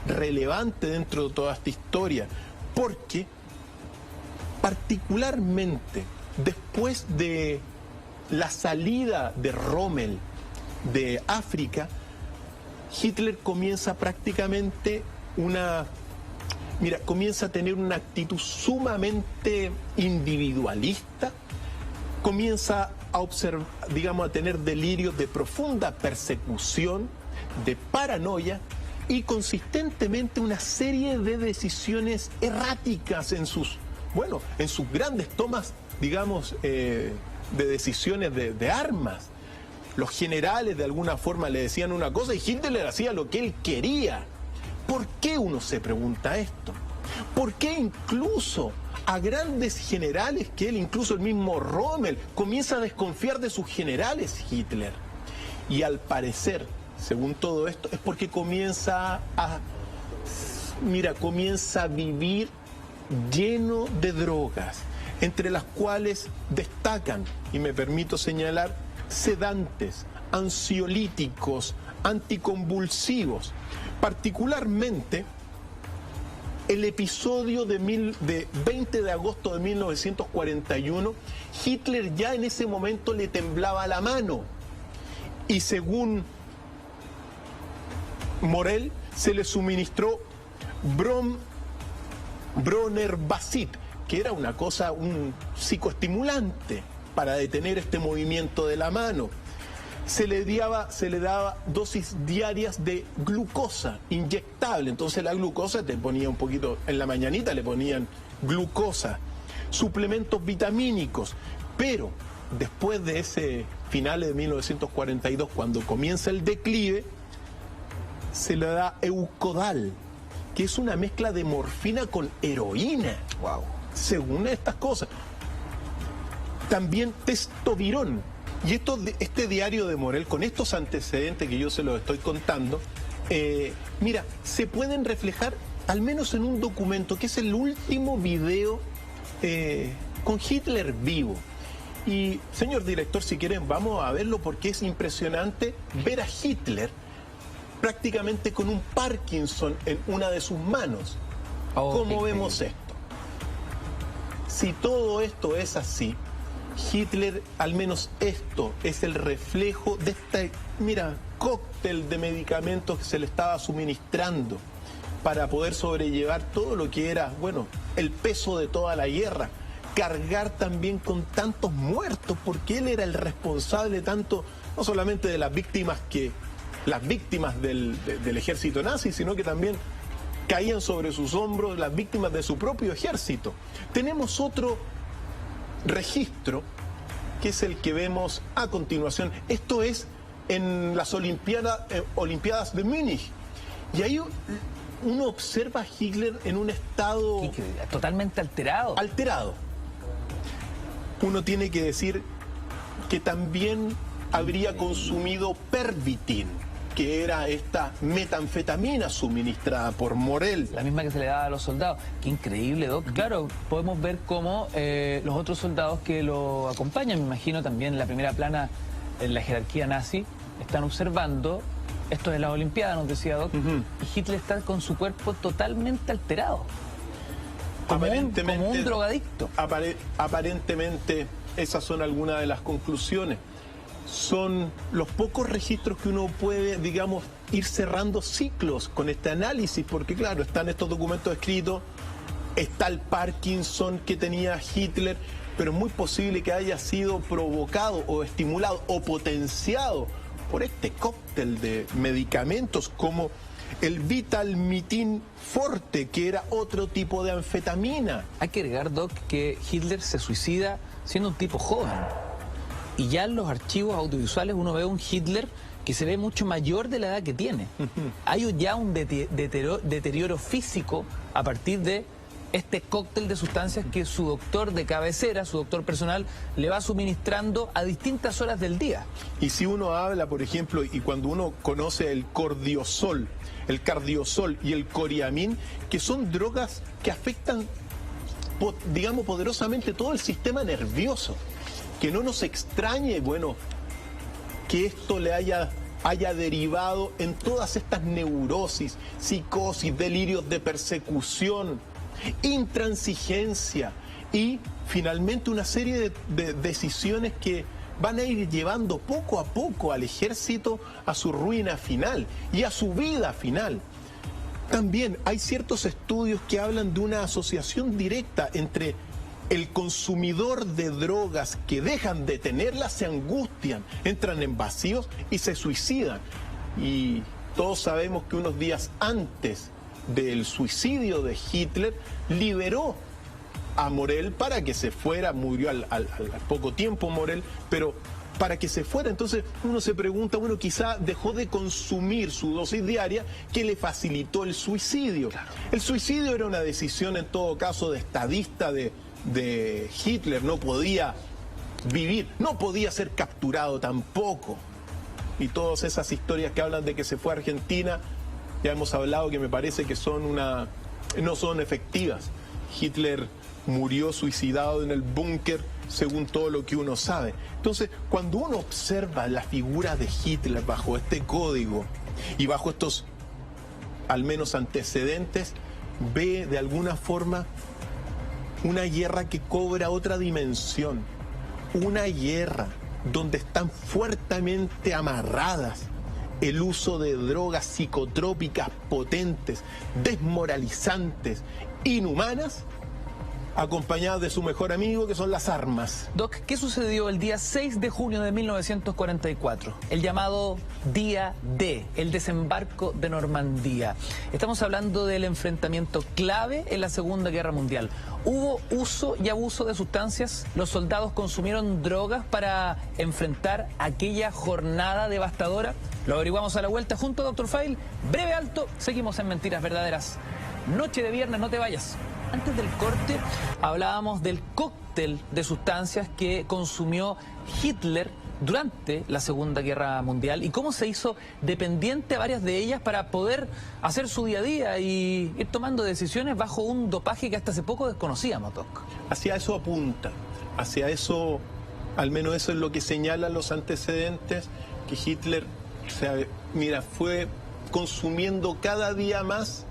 relevante dentro de toda esta historia, porque particularmente después de la salida de Rommel de África, Hitler comienza prácticamente comienza a tener una actitud sumamente individualista, comienza a observar, digamos, a tener delirios de profunda persecución, de paranoia y consistentemente una serie de decisiones erráticas en sus grandes tomas, digamos, de decisiones de armas. Los generales de alguna forma le decían una cosa y Hitler hacía lo que él quería. ¿Por qué uno se pregunta esto? ¿Por qué incluso a grandes generales que él, incluso el mismo Rommel, comienza a desconfiar de sus generales Hitler? Y al parecer, según todo esto, es porque comienza a vivir lleno de drogas, entre las cuales destacan, y me permito señalar, sedantes, ansiolíticos, anticonvulsivos. Particularmente, el episodio de 20 de agosto de 1941, Hitler ya en ese momento le temblaba la mano. Y según Morell, se le suministró Bronherbacid, que era un psicoestimulante para detener este movimiento de la mano. Se le daba dosis diarias de glucosa inyectable. Entonces la glucosa te ponía un poquito, en la mañanita le ponían glucosa, suplementos vitamínicos. Pero después de ese finales de 1942, cuando comienza el declive, se le da Eucodal, que es una mezcla de morfina con heroína. Wow. Según estas cosas. También testovirón. Y este diario de Morell, con estos antecedentes que yo se los estoy contando, se pueden reflejar al menos en un documento que es el último video con Hitler vivo. Y, señor director, si quieren, vamos a verlo porque es impresionante ver a Hitler prácticamente con un Parkinson en una de sus manos. ¿Cómo vemos esto? Si todo esto es así, Hitler, al menos esto, es el reflejo de este, cóctel de medicamentos que se le estaba suministrando para poder sobrellevar todo lo que era, el peso de toda la guerra. Cargar también con tantos muertos, porque él era el responsable tanto, no solamente de las víctimas del ejército nazi, sino que también caían sobre sus hombros las víctimas de su propio ejército. Tenemos otro registro, que es el que vemos a continuación. Esto es en las Olimpiadas de Múnich. Y ahí uno observa a Hitler en un estado... totalmente alterado. Alterado. Uno tiene que decir que también habría consumido Pervitin, que era esta metanfetamina suministrada por Morell. La misma que se le daba a los soldados. Qué increíble, Doc. Claro, podemos ver cómo los otros soldados que lo acompañan, me imagino también en la primera plana en la jerarquía nazi, están observando Esto es la Olimpiada, nos decía Doc, y Hitler está con su cuerpo totalmente alterado. Como un drogadicto. Aparentemente, esas son algunas de las conclusiones. Son los pocos registros que uno puede, digamos, ir cerrando ciclos con este análisis, porque claro, están estos documentos escritos, está el Parkinson que tenía Hitler, pero es muy posible que haya sido provocado o estimulado o potenciado por este cóctel de medicamentos como el Vitalmitin Forte, que era otro tipo de anfetamina. Hay que agregar, Doc, que Hitler se suicida siendo un tipo joven. Y ya en los archivos audiovisuales uno ve un Hitler que se ve mucho mayor de la edad que tiene. Hay ya un deterioro físico a partir de este cóctel de sustancias que su doctor de cabecera, su doctor personal, le va suministrando a distintas horas del día. Y si uno habla, por ejemplo, y cuando uno conoce el cordiosol y el coriamín, que son drogas que afectan, digamos, poderosamente todo el sistema nervioso, que no nos extrañe, bueno, que esto le haya derivado en todas estas neurosis, psicosis, delirios de persecución, intransigencia y finalmente una serie de decisiones que van a ir llevando poco a poco al ejército a su ruina final y a su vida final. También hay ciertos estudios que hablan de una asociación directa entre el consumidor de drogas que dejan de tenerlas, se angustian, entran en vacíos y se suicidan. Y todos sabemos que unos días antes del suicidio de Hitler, liberó a Morell para que se fuera, murió al poco tiempo Morell, pero para que se fuera. Entonces uno se pregunta, bueno, quizá dejó de consumir su dosis diaria que le facilitó el suicidio. Claro. El suicidio era una decisión en todo caso de estadista de Hitler, no podía vivir, no podía ser capturado tampoco. Y todas esas historias que hablan de que se fue a Argentina, ya hemos hablado que me parece que no son efectivas. Hitler murió suicidado en el búnker, según todo lo que uno sabe. Entonces, cuando uno observa la figura de Hitler bajo este código y bajo estos, al menos, antecedentes, ve de alguna forma una guerra que cobra otra dimensión. Una guerra donde están fuertemente amarradas el uso de drogas psicotrópicas potentes, desmoralizantes, inhumanas, acompañadas de su mejor amigo, que son las armas. Doc, ¿qué sucedió el día 6 de junio de 1944? El llamado Día D, el desembarco de Normandía. Estamos hablando del enfrentamiento clave en la Segunda Guerra Mundial. ¿Hubo uso y abuso de sustancias? ¿Los soldados consumieron drogas para enfrentar aquella jornada devastadora? Lo averiguamos a la vuelta junto a Dr. File. Breve alto, seguimos en Mentiras Verdaderas. Noche de viernes, no te vayas. Antes del corte hablábamos del cóctel de sustancias que consumió Hitler durante la Segunda Guerra Mundial y cómo se hizo dependiente a varias de ellas para poder hacer su día a día y ir tomando decisiones bajo un dopaje que hasta hace poco desconocíamos, Doc. Hacia eso apunta, hacia eso, al menos eso es lo que señalan los antecedentes, que Hitler, fue consumiendo cada día más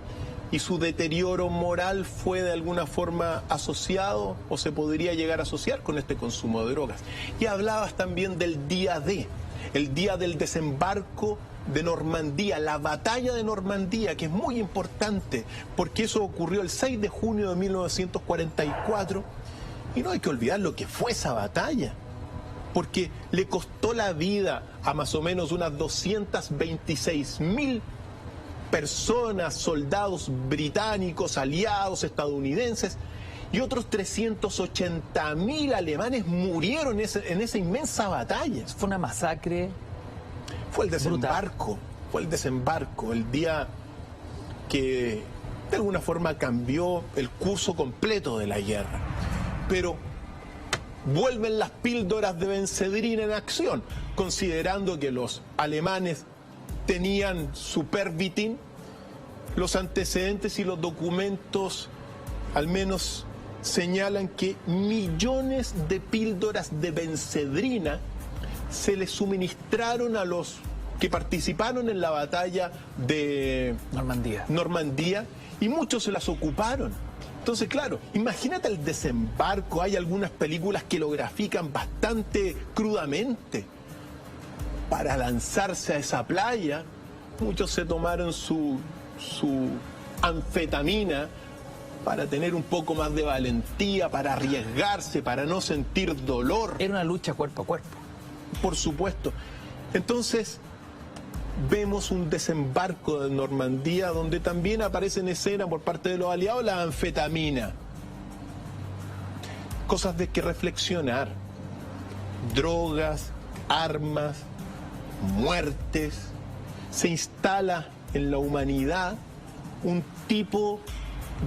y su deterioro moral fue de alguna forma asociado o se podría llegar a asociar con este consumo de drogas. Y hablabas también del día D, el día del desembarco de Normandía, la batalla de Normandía, que es muy importante porque eso ocurrió el 6 de junio de 1944 y no hay que olvidar lo que fue esa batalla, porque le costó la vida a más o menos unas 226.000 personas, soldados británicos, aliados, estadounidenses, y otros 380.000 alemanes murieron en esa inmensa batalla. Fue una masacre. Fue el desembarco, el día que de alguna forma cambió el curso completo de la guerra. Pero vuelven las píldoras de Benzedrina en acción, considerando que los alemanes tenían su Pervitin. Los antecedentes y los documentos al menos señalan que millones de píldoras de Benzedrina se les suministraron a los que participaron en la batalla de Normandía y muchos se las ocuparon. Entonces, claro, imagínate el desembarco. Hay algunas películas que lo grafican bastante crudamente. Para lanzarse a esa playa, muchos se tomaron su anfetamina para tener un poco más de valentía, para arriesgarse, para no sentir dolor. Era una lucha cuerpo a cuerpo. Por supuesto. Entonces, vemos un desembarco de Normandía donde también aparece en escena por parte de los aliados la anfetamina. Cosas de que reflexionar. Drogas, armas, muertes. Se instala en la humanidad un tipo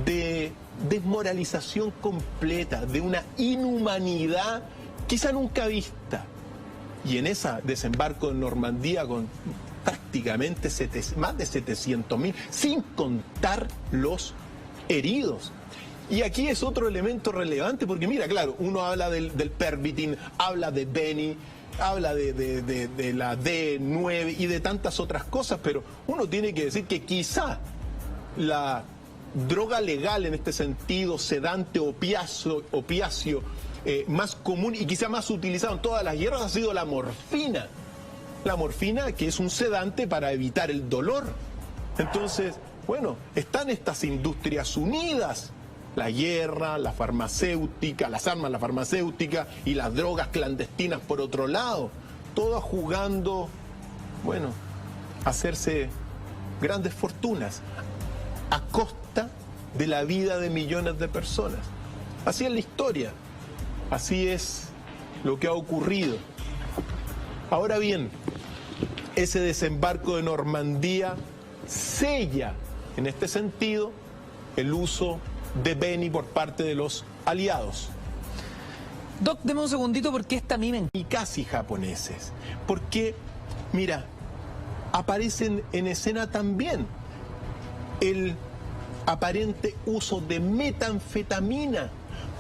de desmoralización completa, de una inhumanidad quizá nunca vista. Y en ese desembarco en Normandía con prácticamente más de 700.000, sin contar los heridos. Y aquí es otro elemento relevante, porque mira, claro, uno habla del pervitin, habla de Beni, habla de la D9 y de tantas otras cosas, pero uno tiene que decir que quizá la droga legal en este sentido, sedante, opiáceo, más común y quizá más utilizado en todas las guerras ha sido la morfina. La morfina, que es un sedante para evitar el dolor. Entonces, bueno, están estas industrias unidas. La guerra, la farmacéutica, las armas, la farmacéutica y las drogas clandestinas por otro lado. Todas jugando, bueno, a hacerse grandes fortunas a costa de la vida de millones de personas. Así es la historia. Así es lo que ha ocurrido. Ahora bien, ese desembarco de Normandía sella, en este sentido, el uso de Beni por parte de los aliados. Doc, deme un segundito porque esta mime... Y casi japoneses. Porque, mira, aparecen en escena también el aparente uso de metanfetamina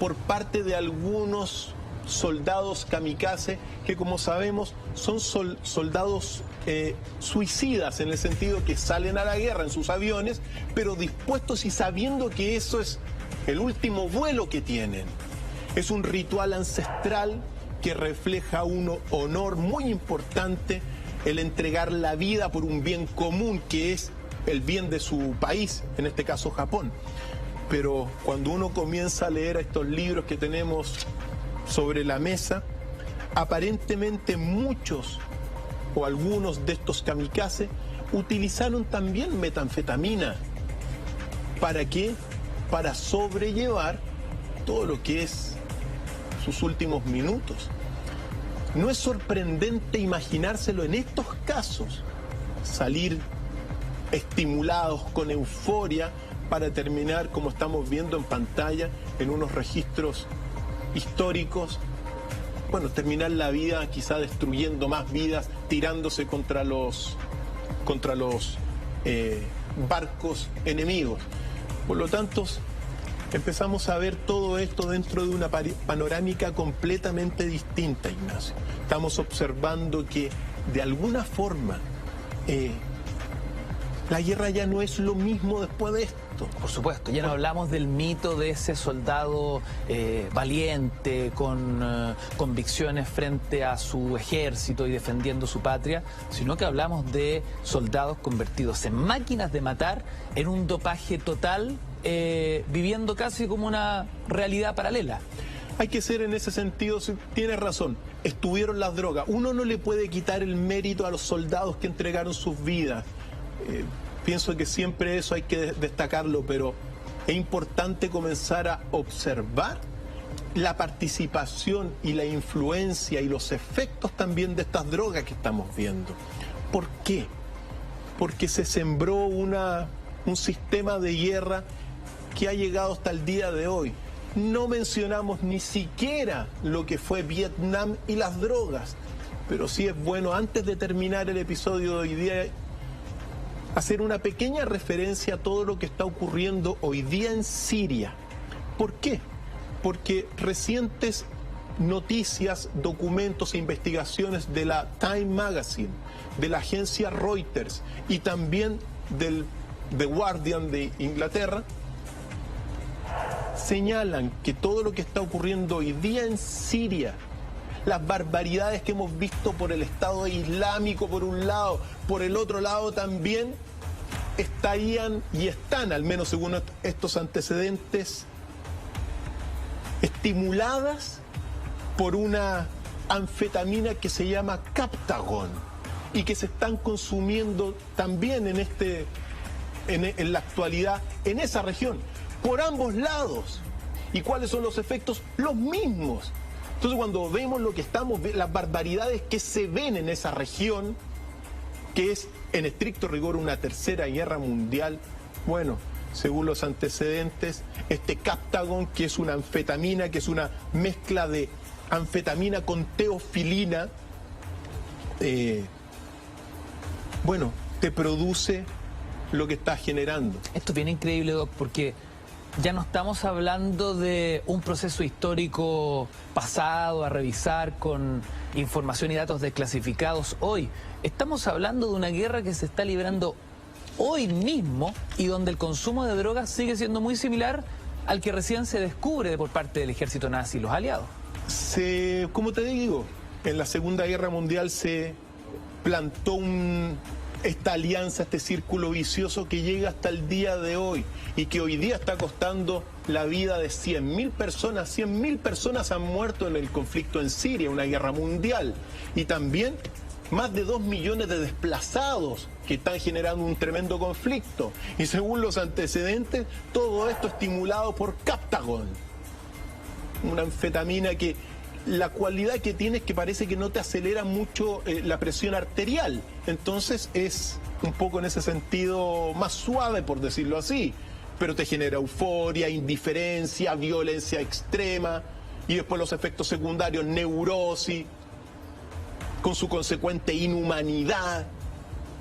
por parte de algunos soldados kamikaze que, como sabemos, son soldados suicidas, en el sentido que salen a la guerra en sus aviones, pero dispuestos y sabiendo que eso es el último vuelo que tienen. Es un ritual ancestral que refleja un honor muy importante, el entregar la vida por un bien común que es el bien de su país, en este caso Japón. Pero cuando uno comienza a leer estos libros que tenemos sobre la mesa, aparentemente muchos o algunos de estos kamikaze utilizaron también metanfetamina. ¿Para qué? Para sobrellevar todo lo que es sus últimos minutos. No es sorprendente imaginárselo en estos casos, salir estimulados con euforia para terminar, como estamos viendo en pantalla, en unos registros históricos, bueno, terminar la vida quizá destruyendo más vidas, tirándose contra los barcos enemigos. Por lo tanto, empezamos a ver todo esto dentro de una panorámica completamente distinta, Ignacio. Estamos observando que, de alguna forma, la guerra ya no es lo mismo después de esto. Por supuesto, ya no hablamos del mito de ese soldado valiente, con convicciones frente a su ejército y defendiendo su patria, sino que hablamos de soldados convertidos en máquinas de matar, en un dopaje total, viviendo casi como una realidad paralela. Hay que ser en ese sentido, tienes razón, estuvieron las drogas. Uno no le puede quitar el mérito a los soldados que entregaron sus vidas. Pienso que siempre eso hay que destacarlo, pero es importante comenzar a observar la participación y la influencia y los efectos también de estas drogas que estamos viendo. ¿Por qué? Porque se sembró un sistema de guerra que ha llegado hasta el día de hoy. No mencionamos ni siquiera lo que fue Vietnam y las drogas, pero sí es bueno, antes de terminar el episodio de hoy día, hacer una pequeña referencia a todo lo que está ocurriendo hoy día en Siria. ¿Por qué? Porque recientes noticias, documentos e investigaciones de la Time Magazine, de la agencia Reuters y también del The Guardian de Inglaterra, señalan que todo lo que está ocurriendo hoy día en Siria, las barbaridades que hemos visto por el Estado Islámico por un lado, por el otro lado también, estarían y están, al menos según estos antecedentes, estimuladas por una anfetamina que se llama Captagon y que se están consumiendo también en la actualidad en esa región, por ambos lados. ¿Y cuáles son los efectos? Los mismos. Entonces, cuando vemos lo que las barbaridades que se ven en esa región, que es en estricto rigor una tercera guerra mundial, bueno, según los antecedentes, este Captagon, que es una anfetamina, que es una mezcla de anfetamina con teofilina, bueno, te produce lo que está generando. Esto es bien increíble, Doc, porque ya no estamos hablando de un proceso histórico pasado a revisar con información y datos desclasificados hoy. Estamos hablando de una guerra que se está librando hoy mismo y donde el consumo de drogas sigue siendo muy similar al que recién se descubre por parte del ejército nazi y los aliados. Como te digo, en la Segunda Guerra Mundial se plantó esta alianza, este círculo vicioso que llega hasta el día de hoy y que hoy día está costando la vida de 100.000 personas. 100.000 personas han muerto en el conflicto en Siria, una guerra mundial, y también más de 2 millones de desplazados que están generando un tremendo conflicto. Y según los antecedentes, todo esto estimulado por Captagon, una anfetamina que la cualidad que tiene es que parece que no te acelera mucho la presión arterial. Entonces es un poco en ese sentido más suave, por decirlo así. Pero te genera euforia, indiferencia, violencia extrema y después los efectos secundarios, neurosis, con su consecuente inhumanidad.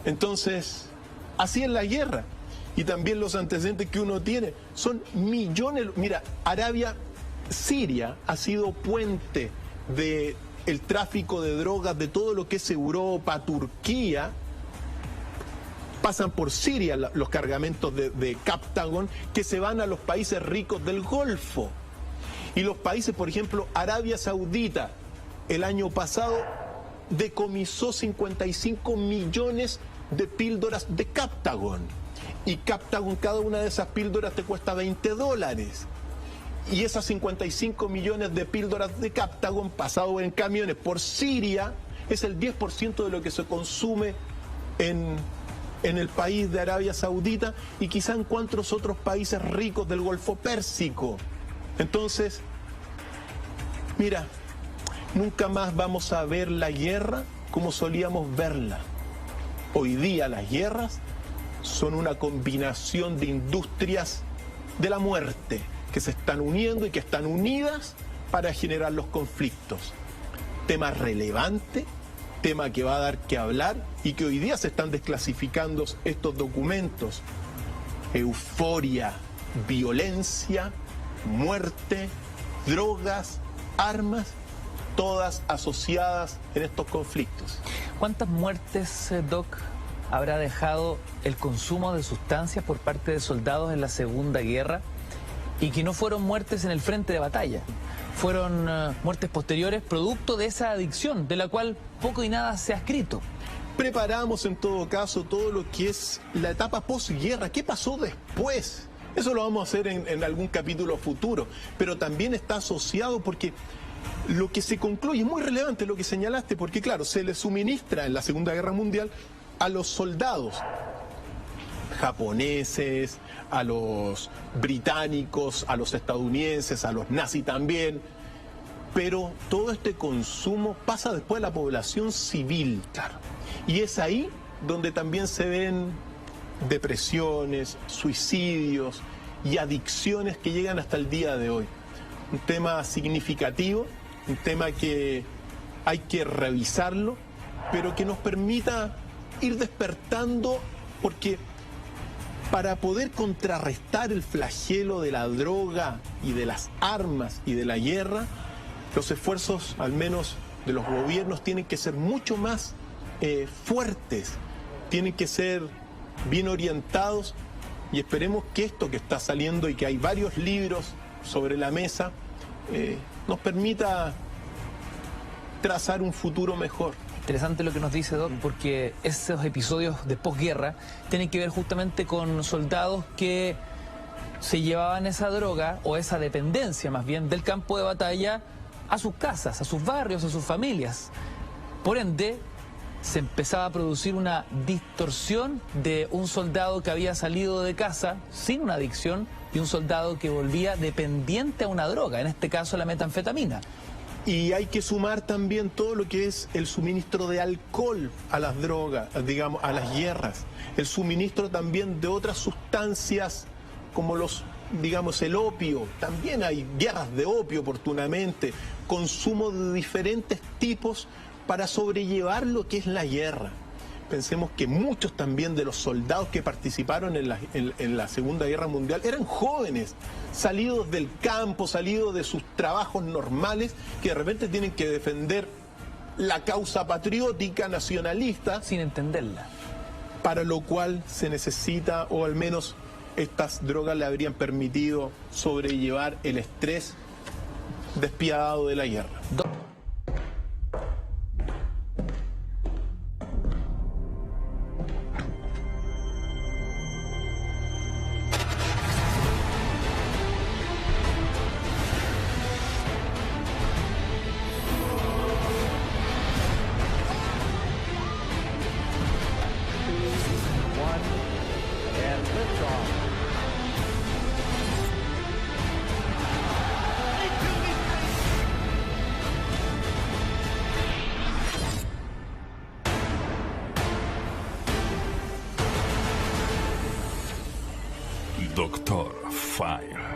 Entonces, así es la guerra. Y también los antecedentes que uno tiene son millones. Mira, Siria ha sido puente del tráfico de drogas de todo lo que es Europa, Turquía. Pasan por Siria los cargamentos de Captagon que se van a los países ricos del Golfo. Y los países, por ejemplo, Arabia Saudita, el año pasado decomisó 55 millones de píldoras de Captagon. Y Captagon, cada una de esas píldoras te cuesta $20. Y esas 55 millones de píldoras de Captagon pasado en camiones por Siria es el 10% de lo que se consume en el país de Arabia Saudita y quizá en cuantos otros países ricos del Golfo Pérsico. Entonces, mira, nunca más vamos a ver la guerra como solíamos verla. Hoy día las guerras son una combinación de industrias de la muerte que se están uniendo y que están unidas para generar los conflictos. Tema relevante, tema que va a dar que hablar y que hoy día se están desclasificando estos documentos. Euforia, violencia, muerte, drogas, armas, todas asociadas en estos conflictos. ¿Cuántas muertes, Doc, habrá dejado el consumo de sustancias por parte de soldados en la Segunda Guerra? Y que no fueron muertes en el frente de batalla, fueron muertes posteriores producto de esa adicción, de la cual poco y nada se ha escrito. Preparamos en todo caso todo lo que es la etapa posguerra. ¿Qué pasó después? Eso lo vamos a hacer en algún capítulo futuro, pero también está asociado porque lo que se concluye es muy relevante lo que señalaste, porque claro, se le suministra en la Segunda Guerra Mundial a los soldados japoneses, a los británicos, a los estadounidenses, a los nazis también, pero todo este consumo pasa después a la población civil. Claro. Y es ahí donde también se ven depresiones, suicidios y adicciones que llegan hasta el día de hoy. Un tema significativo, un tema que hay que revisarlo, pero que nos permita ir despertando, porque para poder contrarrestar el flagelo de la droga y de las armas y de la guerra, los esfuerzos, al menos de los gobiernos, tienen que ser mucho más fuertes, tienen que ser bien orientados, y esperemos que esto que está saliendo y que hay varios libros sobre la mesa nos permita trazar un futuro mejor. Interesante lo que nos dice, Doc, porque esos episodios de posguerra tienen que ver justamente con soldados que se llevaban esa droga, o esa dependencia más bien, del campo de batalla a sus casas, a sus barrios, a sus familias. Por ende, se empezaba a producir una distorsión de un soldado que había salido de casa sin una adicción y un soldado que volvía dependiente a una droga, en este caso la metanfetamina. Y hay que sumar también todo lo que es el suministro de alcohol a las drogas, digamos, a las guerras. El suministro también de otras sustancias como digamos, el opio. También hay guerras de opio oportunamente. Consumo de diferentes tipos para sobrellevar lo que es la guerra. Pensemos que muchos también de los soldados que participaron en la Segunda Guerra Mundial eran jóvenes, salidos del campo, salidos de sus trabajos normales, que de repente tienen que defender la causa patriótica, nacionalista. Sin entenderla. Para lo cual se necesita, o al menos estas drogas le habrían permitido sobrellevar el estrés despiadado de la guerra. Dr. Fire.